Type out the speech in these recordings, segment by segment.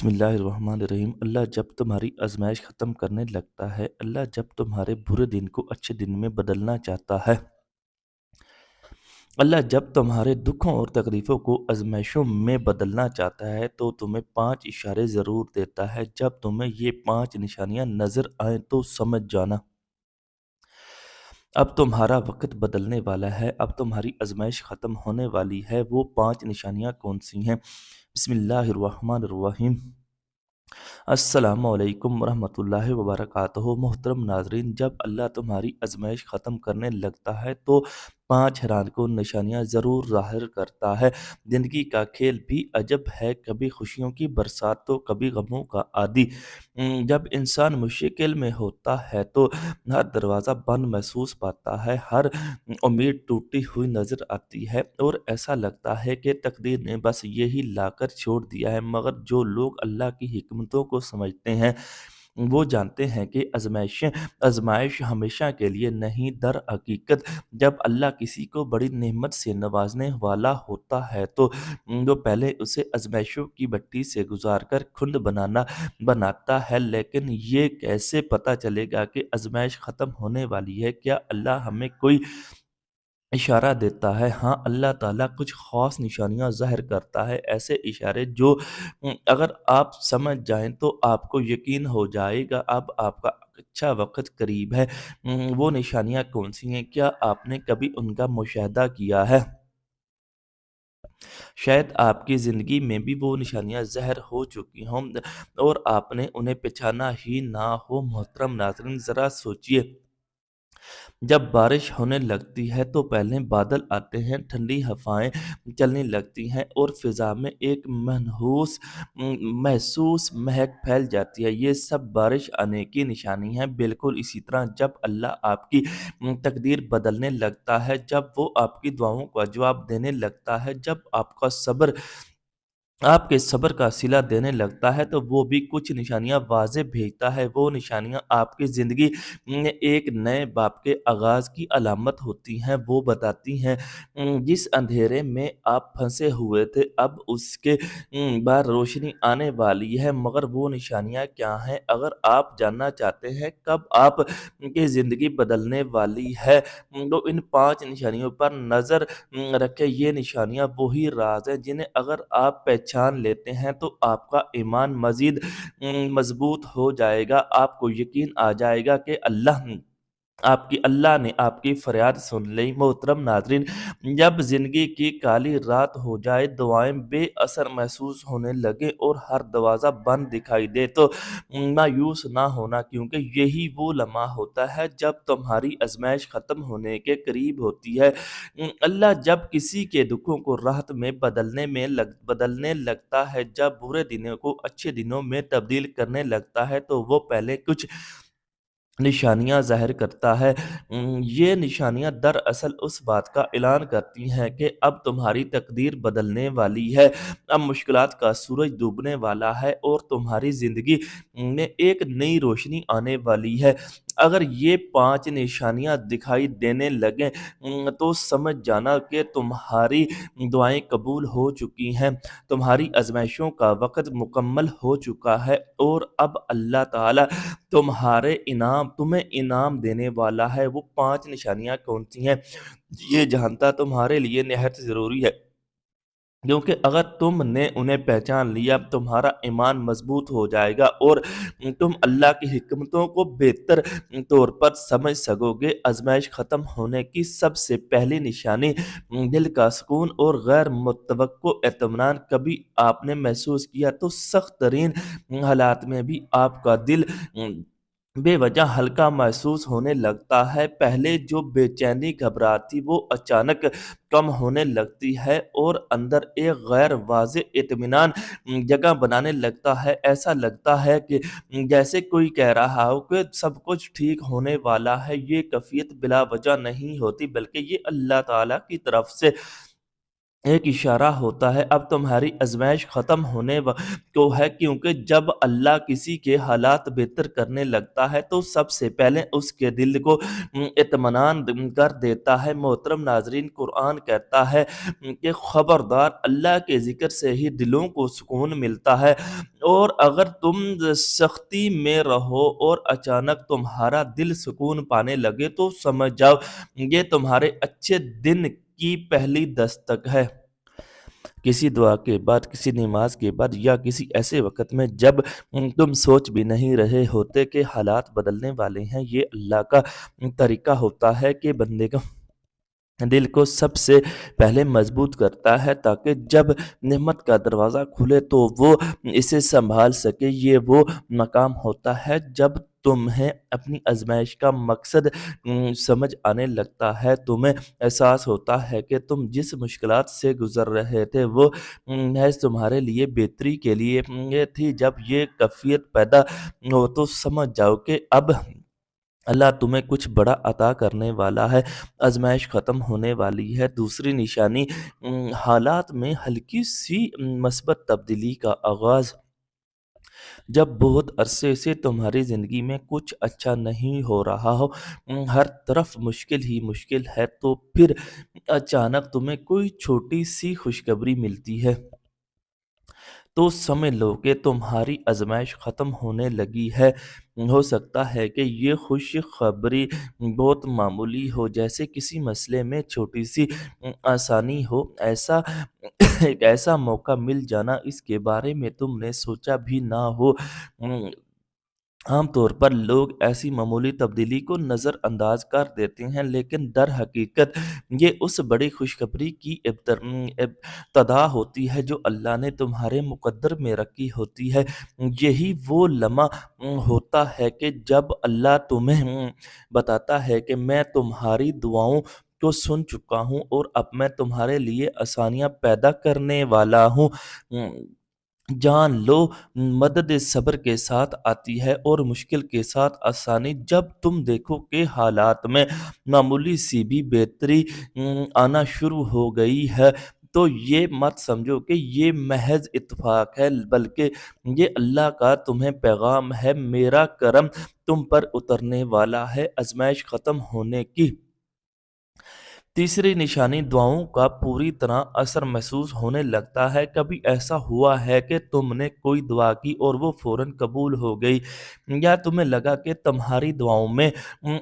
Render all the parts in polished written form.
بسم اللہ الرحمن الرحیم۔ اللہ جب تمہاری آزمائش ختم کرنے لگتا ہے، اللہ جب تمہارے برے دن کو اچھے دن میں بدلنا چاہتا ہے، اللہ جب تمہارے دکھوں اور تکلیفوں کو آزمائشوں میں بدلنا چاہتا ہے تو تمہیں 5 اشارے ضرور دیتا ہے۔ جب تمہیں یہ 5 نشانیاں نظر آئیں تو سمجھ جانا اب تمہارا وقت بدلنے والا ہے، اب تمہاری آزمائش ختم ہونے والی ہے۔ وہ 5 نشانیاں کون سی ہیں؟ بسم اللہ الرحمن الرحیم۔ السلام علیکم ورحمۃ اللہ وبرکاتہ۔ محترم ناظرین، جب اللہ تمہاری آزمائش ختم کرنے لگتا ہے تو 5 حیران کن نشانیاں ضرور ظاہر کرتا ہے۔ زندگی کا کھیل بھی عجب ہے، کبھی خوشیوں کی برسات تو کبھی غموں کا عادی۔ جب انسان مشکل میں ہوتا ہے تو ہر دروازہ بند محسوس پاتا ہے، ہر امید ٹوٹی ہوئی نظر آتی ہے اور ایسا لگتا ہے کہ تقدیر نے بس یہی لا کر چھوڑ دیا ہے۔ مگر جو لوگ اللہ کی حکمتوں کو سمجھتے ہیں وہ جانتے ہیں کہ آزمائش ہمیشہ کے لیے نہیں، در حقیقت جب اللہ کسی کو بڑی نعمت سے نوازنے والا ہوتا ہے تو وہ پہلے اسے آزمائشوں کی بھٹی سے گزار کر کھنڈ بناتا ہے۔ لیکن یہ کیسے پتہ چلے گا کہ آزمائش ختم ہونے والی ہے؟ کیا اللہ ہمیں کوئی اشارہ دیتا ہے؟ ہاں، اللہ تعالیٰ کچھ خاص نشانیاں ظاہر کرتا ہے، ایسے اشارے جو اگر آپ سمجھ جائیں تو آپ کو یقین ہو جائے گا اب آپ کا اچھا وقت قریب ہے۔ وہ نشانیاں کون سی ہیں؟ کیا آپ نے کبھی ان کا مشاہدہ کیا ہے؟ شاید آپ کی زندگی میں بھی وہ نشانیاں ظاہر ہو چکی ہوں اور آپ نے انہیں پہچانا ہی نہ ہو۔ محترم ناظرین، ذرا سوچئے، جب بارش ہونے لگتی ہے تو پہلے بادل آتے ہیں، ٹھنڈی ہوائیں چلنے لگتی ہیں اور فضا میں ایک محسوس مہک پھیل جاتی ہے۔ یہ سب بارش آنے کی نشانی ہے۔ بالکل اسی طرح جب اللہ آپ کی تقدیر بدلنے لگتا ہے، جب وہ آپ کی دعاؤں کا جواب دینے لگتا ہے، جب آپ کے صبر کا صلہ دینے لگتا ہے تو وہ بھی کچھ نشانیاں واضح بھیجتا ہے۔ وہ نشانیاں آپ کی زندگی میں ایک نئے باب کے آغاز کی علامت ہوتی ہیں۔ وہ بتاتی ہیں جس اندھیرے میں آپ پھنسے ہوئے تھے اب اس کے بعد روشنی آنے والی ہے۔ مگر وہ نشانیاں کیا ہیں؟ اگر آپ جاننا چاہتے ہیں کب آپ کی زندگی بدلنے والی ہے تو ان 5 نشانیوں پر نظر رکھیں۔ یہ نشانیاں وہی راز ہیں جنہیں اگر آپ پہچان لیتے ہیں تو آپ کا ایمان مزید مضبوط ہو جائے گا۔ آپ کو یقین آ جائے گا کہ اللہ نے آپ کی فریاد سن لی۔ محترم ناظرین، جب زندگی کی کالی رات ہو جائے، دعائیں بے اثر محسوس ہونے لگے اور ہر دروازہ بند دکھائی دے تو مایوس نہ ہونا، کیونکہ یہی وہ لمحہ ہوتا ہے جب تمہاری آزمائش ختم ہونے کے قریب ہوتی ہے۔ اللہ جب کسی کے دکھوں کو راحت میں بدلنے لگتا ہے، جب برے دنوں کو اچھے دنوں میں تبدیل کرنے لگتا ہے تو وہ پہلے کچھ نشانیاں ظاہر کرتا ہے۔ یہ نشانیاں دراصل اس بات کا اعلان کرتی ہیں کہ اب تمہاری تقدیر بدلنے والی ہے، اب مشکلات کا سورج ڈوبنے والا ہے اور تمہاری زندگی میں ایک نئی روشنی آنے والی ہے۔ اگر یہ 5 نشانیاں دکھائی دینے لگیں تو سمجھ جانا کہ تمہاری دعائیں قبول ہو چکی ہیں، تمہاری آزمائشوں کا وقت مکمل ہو چکا ہے اور اب اللہ تعالیٰ تمہیں انعام دینے والا ہے۔ وہ 5 نشانیاں کون سی ہیں؟ یہ جانتا تمہارے لیے نہایت ضروری ہے، کیونکہ اگر تم نے انہیں پہچان لیا تمہارا ایمان مضبوط ہو جائے گا اور تم اللہ کی حکمتوں کو بہتر طور پر سمجھ سکو گے۔ آزمائش ختم ہونے کی سب سے پہلی نشانی دل کا سکون اور غیر متوقع اطمینان۔ کبھی آپ نے محسوس کیا تو سخت ترین حالات میں بھی آپ کا دل بے وجہ ہلکا محسوس ہونے لگتا ہے؟ پہلے جو بے چینی گھبراہٹ تھی وہ اچانک کم ہونے لگتی ہے اور اندر ایک غیر واضح اطمینان جگہ بنانے لگتا ہے۔ ایسا لگتا ہے کہ جیسے کوئی کہہ رہا ہو کہ سب کچھ ٹھیک ہونے والا ہے۔ یہ کیفیت بلا وجہ نہیں ہوتی، بلکہ یہ اللہ تعالیٰ کی طرف سے ایک اشارہ ہوتا ہے اب تمہاری آزمائش ختم ہونے کو ہے، کیونکہ جب اللہ کسی کے حالات بہتر کرنے لگتا ہے تو سب سے پہلے اس کے دل کو اطمینان کر دیتا ہے۔ محترم ناظرین، قرآن کہتا ہے کہ خبردار، اللہ کے ذکر سے ہی دلوں کو سکون ملتا ہے، اور اگر تم سختی میں رہو اور اچانک تمہارا دل سکون پانے لگے تو سمجھ جاؤ یہ تمہارے اچھے دن کی پہلی دستک ہے۔ کسی دعا کے بعد، کسی نماز کے بعد، یا کسی ایسے وقت میں جب تم سوچ بھی نہیں رہے ہوتے کہ حالات بدلنے والے ہیں، یہ اللہ کا طریقہ ہوتا ہے کہ بندے کا دل کو سب سے پہلے مضبوط کرتا ہے تاکہ جب نعمت کا دروازہ کھلے تو وہ اسے سنبھال سکے۔ یہ وہ مقام ہوتا ہے جب تمہیں اپنی آزمائش کا مقصد سمجھ آنے لگتا ہے، تمہیں احساس ہوتا ہے کہ تم جس مشکلات سے گزر رہے تھے وہ محض تمہارے لیے بہتری کے لیے تھی۔ جب یہ کیفیت پیدا ہو تو سمجھ جاؤ کہ اب اللہ تمہیں کچھ بڑا عطا کرنے والا ہے، آزمائش ختم ہونے والی ہے۔ دوسری نشانی، حالات میں ہلکی سی مثبت تبدیلی کا آغاز۔ جب بہت عرصے سے تمہاری زندگی میں کچھ اچھا نہیں ہو رہا ہو، ہر طرف مشکل ہی مشکل ہے، تو پھر اچانک تمہیں کوئی چھوٹی سی خوشخبری ملتی ہے تو سمجھ لو کہ تمہاری آزمائش ختم ہونے لگی ہے۔ ہو سکتا ہے کہ یہ خوش خبری بہت معمولی ہو، جیسے کسی مسئلے میں چھوٹی سی آسانی ہو، ایک ایسا موقع مل جانا اس کے بارے میں تم نے سوچا بھی نہ ہو۔ عام طور پر لوگ ایسی معمولی تبدیلی کو نظر انداز کر دیتے ہیں، لیکن در حقیقت یہ اس بڑی خوشخبری کی ابتدا ہوتی ہے جو اللہ نے تمہارے مقدر میں رکھی ہوتی ہے۔ یہی وہ لمحہ ہوتا ہے کہ جب اللہ تمہیں بتاتا ہے کہ میں تمہاری دعاؤں کو سن چکا ہوں اور اب میں تمہارے لیے آسانیاں پیدا کرنے والا ہوں۔ جان لو، مدد صبر کے ساتھ آتی ہے اور مشکل کے ساتھ آسانی۔ جب تم دیکھو کہ حالات میں معمولی سی بھی بہتری آنا شروع ہو گئی ہے تو یہ مت سمجھو کہ یہ محض اتفاق ہے، بلکہ یہ اللہ کا تمہیں پیغام ہے، میرا کرم تم پر اترنے والا ہے۔ آزمائش ختم ہونے کی تیسری نشانی، دعاؤں کا پوری طرح اثر محسوس ہونے لگتا ہے۔ کبھی ایسا ہوا ہے کہ تم نے کوئی دعا کی اور وہ فوراً قبول ہو گئی، یا تمہیں لگا کہ تمہاری دعاؤں میں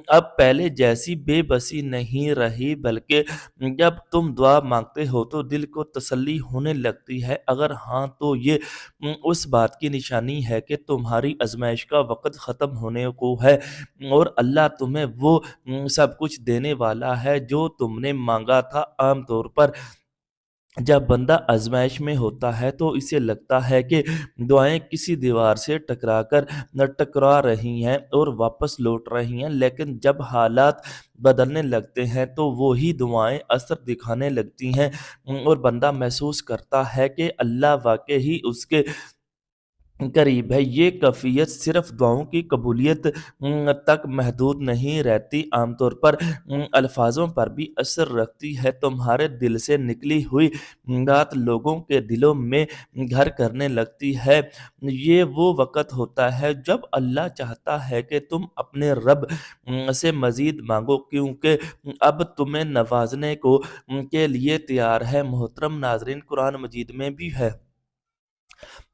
اب پہلے جیسی بے بسی نہیں رہی، بلکہ جب تم دعا مانگتے ہو تو دل کو تسلی ہونے لگتی ہے؟ اگر ہاں تو یہ اس بات کی نشانی ہے کہ تمہاری آزمائش کا وقت ختم ہونے کو ہے اور اللہ تمہیں وہ سب کچھ دینے والا ہے جو تم نے مانگا تھا۔ عام طور پر جب بندہ آزمائش میں ہوتا ہے تو اسے لگتا ہے کہ دعائیں کسی دیوار سے ٹکرا رہی ہیں اور واپس لوٹ رہی ہیں، لیکن جب حالات بدلنے لگتے ہیں تو وہی دعائیں اثر دکھانے لگتی ہیں اور بندہ محسوس کرتا ہے کہ اللہ واقعی اس کے قریب ہے۔ یہ کیفیت صرف دعاؤں کی قبولیت تک محدود نہیں رہتی، عام طور پر الفاظوں پر بھی اثر رکھتی ہے۔ تمہارے دل سے نکلی ہوئی بات لوگوں کے دلوں میں گھر کرنے لگتی ہے۔ یہ وہ وقت ہوتا ہے جب اللہ چاہتا ہے کہ تم اپنے رب سے مزید مانگو، کیونکہ اب تمہیں نوازنے کے لیے تیار ہے۔ محترم ناظرین، قرآن مجید میں بھی ہے،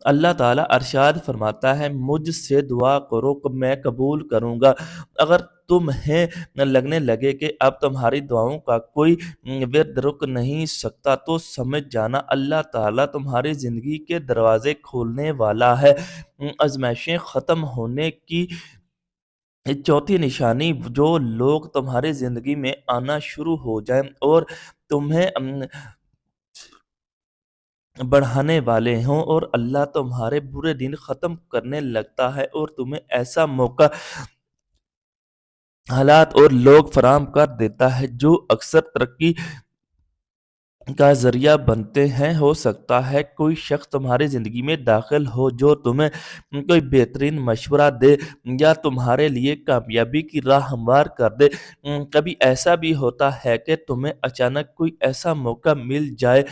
اللہ تعالیٰ ارشاد فرماتا ہے، مجھ سے دعا کرو میں قبول کروں گا۔ اگر تمہیں لگنے لگے کہ اب تمہاری دعاؤں کا کوئی ورد رک نہیں سکتا تو سمجھ جانا اللہ تعالیٰ تمہاری زندگی کے دروازے کھولنے والا ہے۔ آزمائشیں ختم ہونے کی چوتھی نشانی، جو لوگ تمہاری زندگی میں آنا شروع ہو جائیں اور تمہیں بڑھانے والے ہوں، اور اللہ تمہارے برے دن ختم کرنے لگتا ہے اور تمہیں ایسا موقع، حالات اور لوگ فراہم کر دیتا ہے جو اکثر ترقی کا ذریعہ بنتے ہیں۔ ہو سکتا ہے کوئی شخص تمہاری زندگی میں داخل ہو جو تمہیں کوئی بہترین مشورہ دے یا تمہارے لیے کامیابی کی راہ ہموار کر دے۔ کبھی ایسا بھی ہوتا ہے کہ تمہیں اچانک کوئی ایسا موقع مل جائے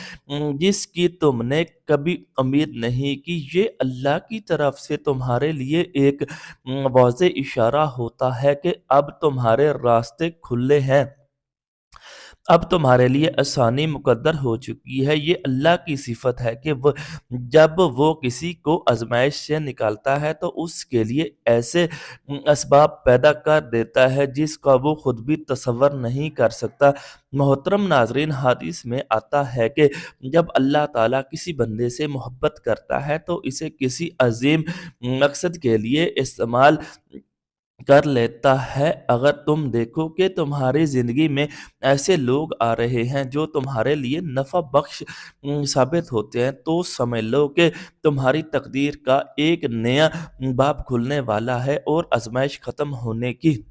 جس کی تم نے کبھی امید نہیں کی۔ یہ اللہ کی طرف سے تمہارے لیے ایک واضح اشارہ ہوتا ہے کہ اب تمہارے راستے کھلے ہیں، اب تمہارے لیے آسانی مقدر ہو چکی ہے۔ یہ اللہ کی صفت ہے کہ جب وہ کسی کو آزمائش سے نکالتا ہے تو اس کے لیے ایسے اسباب پیدا کر دیتا ہے جس کا وہ خود بھی تصور نہیں کر سکتا۔ محترم ناظرین، حدیث میں آتا ہے کہ جب اللہ تعالیٰ کسی بندے سے محبت کرتا ہے تو اسے کسی عظیم مقصد کے لیے استعمال کر لیتا ہے۔ اگر تم دیکھو کہ تمہاری زندگی میں ایسے لوگ آ رہے ہیں جو تمہارے لیے نفع بخش ثابت ہوتے ہیں تو سمجھ لو کہ تمہاری تقدیر کا ایک نیا باب کھلنے والا ہے اور آزمائش ختم ہونے کی۔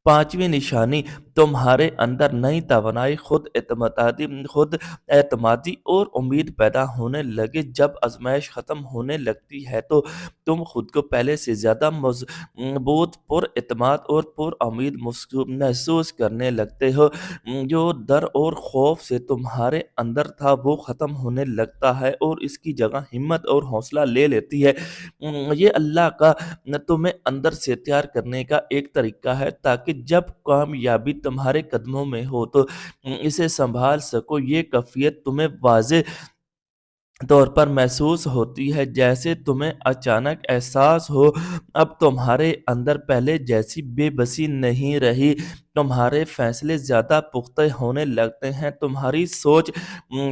پانچویں نشانی، تمہارے اندر نئی توانائی، خود اعتمادی اور امید پیدا ہونے لگے۔ جب آزمائش ختم ہونے لگتی ہے تو تم خود کو پہلے سے زیادہ مضبوط، پر اعتماد اور پر امید محسوس کرنے لگتے ہو۔ جو ڈر اور خوف سے تمہارے اندر تھا وہ ختم ہونے لگتا ہے اور اس کی جگہ ہمت اور حوصلہ لے لیتی ہے۔ یہ اللہ کا تمہیں اندر سے تیار کرنے کا ایک طریقہ ہے تاکہ جب کامیابی تمہارے قدموں میں ہو تو اسے سنبھال سکو۔ یہ کیفیت تمہیں واضح طور پر محسوس ہوتی ہے جیسے تمہیں اچانک احساس ہو اب تمہارے اندر پہلے جیسی بے بسی نہیں رہی۔ تمہارے فیصلے زیادہ پختہ ہونے لگتے ہیں، تمہاری سوچ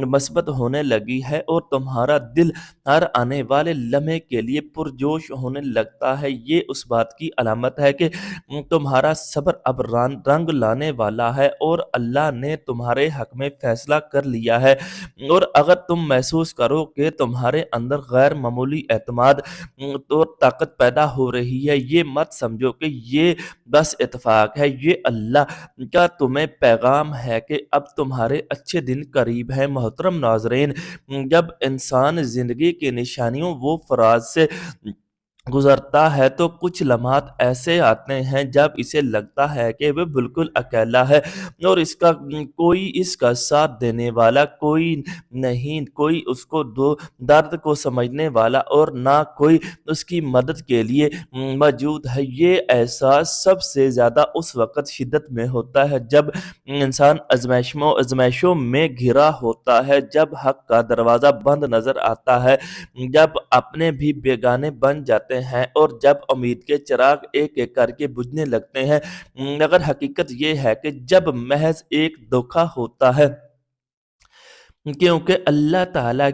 مثبت ہونے لگی ہے اور تمہارا دل ہر آنے والے لمحے کے لیے پرجوش ہونے لگتا ہے۔ یہ اس بات کی علامت ہے کہ تمہارا صبر اب رنگ لانے والا ہے اور اللہ نے تمہارے حق میں فیصلہ کر لیا ہے۔ اور اگر تم محسوس کرو کہ تمہارے اندر غیر معمولی اعتماد اور طاقت پیدا ہو رہی ہے، یہ مت سمجھو کہ یہ بس اتفاق ہے، یہ اللہ کا تمہیں پیغام ہے کہ اب تمہارے اچھے دن قریب ہیں۔ محترم ناظرین، جب انسان زندگی کی نشانیوں و فراز سے گزرتا ہے تو کچھ لمحات ایسے آتے ہیں جب اسے لگتا ہے کہ وہ بالکل اکیلا ہے اور اس کا ساتھ دینے والا کوئی نہیں، کوئی اس کو درد کو سمجھنے والا اور نہ کوئی اس کی مدد کے لیے موجود ہے۔ یہ احساس سب سے زیادہ اس وقت شدت میں ہوتا ہے جب انسان آزمائشوں میں گھرا ہوتا ہے، جب حق کا دروازہ بند نظر آتا ہے، جب اپنے بھی بیگانے بن جاتے ہیں اور جب امید کے چراغ ایک ایک کر کے بجھنے لگتے ہیں۔ مگر حقیقت یہ ہے کہ جب محض ایک دھوکہ ہوتا ہے، کیونکہ اللہ تعالیٰ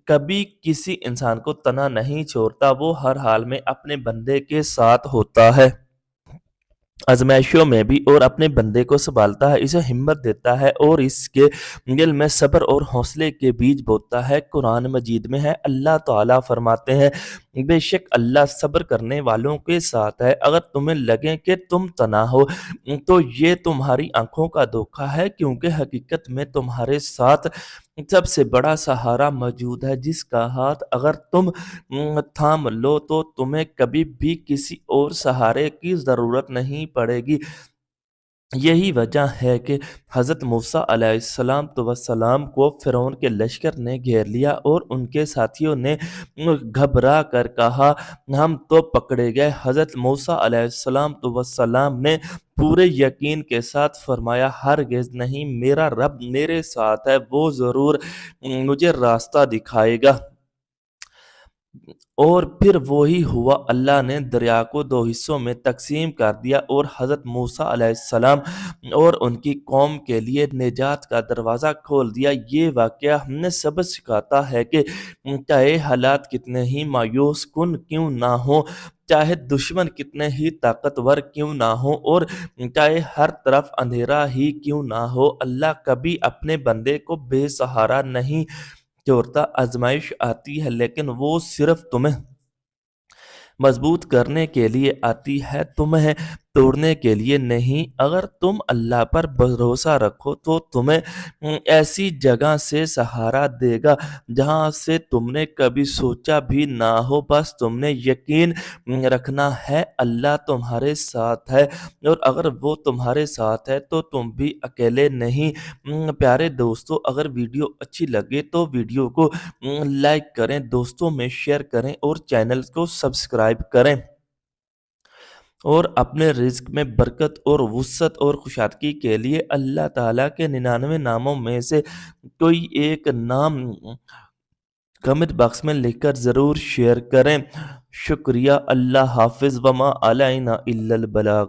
کبھی کسی انسان کو تنہا نہیں چھوڑتا، وہ ہر حال میں اپنے بندے کے ساتھ ہوتا ہے، آزمائشوں میں بھی، اور اپنے بندے کو سنبھالتا ہے، اسے ہمت دیتا ہے اور اس کے دل میں صبر اور حوصلے کے بیج بوتا ہے۔ قرآن مجید میں ہے، اللہ تعالیٰ فرماتے ہیں، بے شک اللہ صبر کرنے والوں کے ساتھ ہے۔ اگر تمہیں لگے کہ تم تنہا ہو تو یہ تمہاری آنکھوں کا دھوکہ ہے، کیونکہ حقیقت میں تمہارے ساتھ سب سے بڑا سہارا موجود ہے جس کا ہاتھ اگر تم تھام لو تو تمہیں کبھی بھی کسی اور سہارے کی ضرورت نہیں پڑے گی۔ یہی وجہ ہے کہ حضرت موسیٰ علیہ السلام کو فرعون کے لشکر نے گھیر لیا اور ان کے ساتھیوں نے گھبرا کر کہا، ہم تو پکڑے گئے۔ حضرت موسیٰ علیہ السلام نے پورے یقین کے ساتھ فرمایا، ہرگز نہیں، میرا رب میرے ساتھ ہے، وہ ضرور مجھے راستہ دکھائے گا۔ اور پھر وہی ہوا، اللہ نے دریا کو دو حصوں میں تقسیم کر دیا اور حضرت موسیٰ علیہ السلام اور ان کی قوم کے لیے نجات کا دروازہ کھول دیا۔ یہ واقعہ ہمیں سبق سکھاتا ہے کہ چاہے حالات کتنے ہی مایوس کن کیوں نہ ہوں، چاہے دشمن کتنے ہی طاقتور کیوں نہ ہوں اور چاہے ہر طرف اندھیرا ہی کیوں نہ ہو، اللہ کبھی اپنے بندے کو بے سہارا نہیں چھوڑتا۔ آزمائش آتی ہے لیکن وہ صرف تمہیں مضبوط کرنے کے لیے آتی ہے، تمہیں توڑنے کے لیے نہیں۔ اگر تم اللہ پر بھروسہ رکھو تو تمہیں ایسی جگہ سے سہارا دے گا جہاں سے تم نے کبھی سوچا بھی نہ ہو۔ بس تم نے یقین رکھنا ہے اللہ تمہارے ساتھ ہے، اور اگر وہ تمہارے ساتھ ہے تو تم بھی اکیلے نہیں۔ پیارے دوستو، اگر ویڈیو اچھی لگے تو ویڈیو کو لائک کریں، دوستوں میں شیئر کریں اور چینل کو سبسکرائب کریں، اور اپنے رزق میں برکت اور وسعت اور خوشحالی کے لیے اللہ تعالیٰ کے 99 ناموں میں سے کوئی ایک نام کمنٹ باکس میں لکھ کر ضرور شیئر کریں۔ شکریہ۔ اللہ حافظ۔ وما علینا الا البلاغ۔